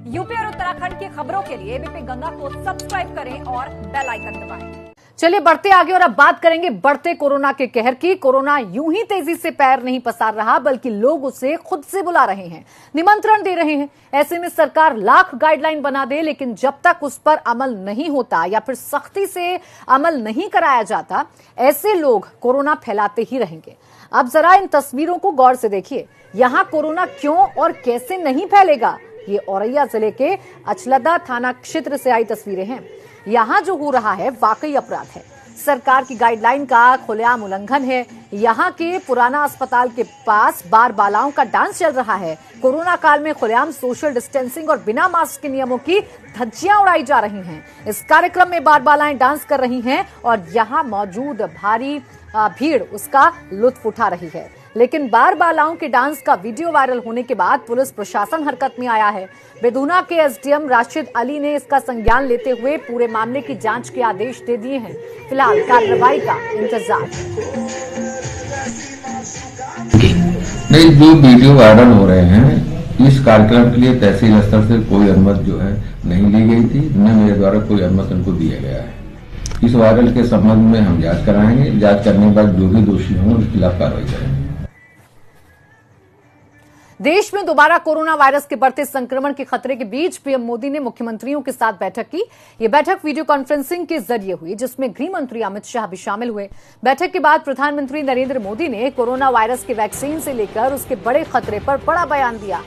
UP और उत्तराखंड की खबरों के लिए एबीपी गंगा को सब्सक्राइब करें और बेल आइकन दबाएं। चलिए बढ़ते आगे और अब बात करेंगे बढ़ते कोरोना के कहर की। कोरोना यूं ही तेजी से पैर नहीं पसार रहा, बल्कि लोग उसे खुद से बुला रहे हैं, निमंत्रण दे रहे हैं। ऐसे में सरकार लाख गाइडलाइन बना दे, लेकिन जब तक उस पर अमल नहीं होता या फिर सख्ती से अमल नहीं कराया जाता, ऐसे लोग कोरोना फैलाते ही रहेंगे। अब जरा इन तस्वीरों को गौर से देखिए। यहां कोरोना क्यों और कैसे नहीं फैलेगा, ये औरैया जिले के अचलदा थाना क्षेत्र से आई तस्वीरें हैं। यहां जो हो रहा है वाकई अपराध है, सरकार की गाइडलाइन का खुलेआम उल्लंघन है। यहां के पुराना अस्पताल के पास बार बालाओं का डांस चल रहा है। कोरोना काल में खुलेआम सोशल डिस्टेंसिंग और बिना मास्क के नियमों की धज्जियां उड़ाई जा रही हैं। इस कार्यक्रम में बार बालाएं डांस कर रही हैं और यहां मौजूद भारी भीड़ उसका लुत्फ उठा रही है। लेकिन बार बालाओं के डांस का वीडियो वायरल होने के बाद पुलिस प्रशासन हरकत में आया है। बेदूना के एसडीएम राशिद अली ने इसका संज्ञान लेते हुए पूरे मामले की जांच के आदेश दे दिए हैं। फिलहाल कार्रवाई का इंतजार। नहीं, जो वीडियो वायरल हो रहे हैं, इस कार्यक्रम के लिए तहसील स्तर से कोई अनुमति जो है नहीं ली गई थी, न मेरे द्वारा कोई अनुमति उनको दिया गया है। इस वायरल के संबंध में हम जांच कराएंगे। जांच करने के बाद जो भी दोषी होंगे उनके खिलाफ कार्रवाई करेंगे। देश में दोबारा कोरोना वायरस के बढ़ते संक्रमण के खतरे के बीच पीएम मोदी ने मुख्यमंत्रियों के साथ बैठक की। यह बैठक वीडियो कॉन्फ्रेंसिंग के जरिए हुई, जिसमें गृह मंत्री अमित शाह भी शामिल हुए। बैठक के बाद प्रधानमंत्री नरेंद्र मोदी ने कोरोना वायरस के वैक्सीन से लेकर उसके बड़े खतरे पर बड़ा बयान दिया।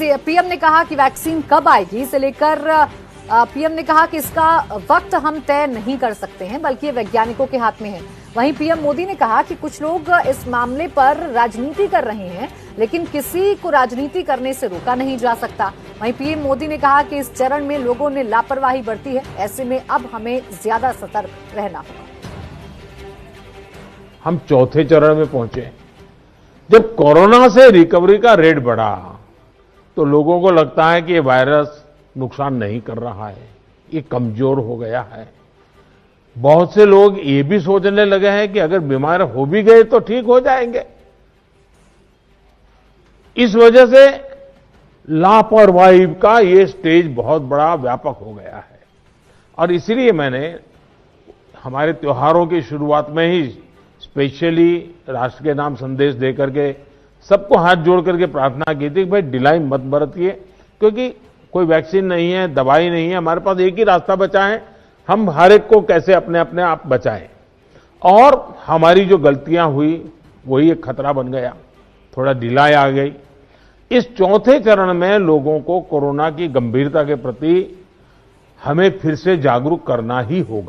पीएम ने कहा कि वैक्सीन कब आएगी इसे लेकर पीएम ने कहा कि इसका वक्त हम तय नहीं कर सकते हैं, बल्कि ये वैज्ञानिकों के हाथ में है। वहीं पीएम मोदी ने कहा कि कुछ लोग इस मामले पर राजनीति कर रहे हैं, लेकिन किसी को राजनीति करने से रोका नहीं जा सकता। वहीं पीएम मोदी ने कहा कि इस चरण में लोगों ने लापरवाही बरती है, ऐसे में अब हमें ज्यादा सतर्क रहना होगा। हम चौथे चरण में पहुंचे। जब कोरोना से रिकवरी का रेट बढ़ा तो लोगों को लगता है कि ये वायरस नुकसान नहीं कर रहा है, ये कमजोर हो गया है। बहुत से लोग ये भी सोचने लगे हैं कि अगर बीमार हो भी गए तो ठीक हो जाएंगे। इस वजह से लापरवाही का ये स्टेज बहुत बड़ा व्यापक हो गया है। और इसलिए मैंने हमारे त्योहारों की शुरुआत में ही स्पेशली राष्ट्र के नाम संदेश देकर के सबको हाथ जोड़ करके प्रार्थना की थी कि भाई ढिलाई मत बरतिए, क्योंकि कोई वैक्सीन नहीं है, दवाई नहीं है, हमारे पास एक ही रास्ता बचा है, हम हर एक को कैसे अपने आप बचाएं। और हमारी जो गलतियां हुई वही एक खतरा बन गया, थोड़ा ढिलाई आ गई। इस चौथे चरण में लोगों को कोरोना की गंभीरता के प्रति हमें फिर से जागरूक करना ही होगा।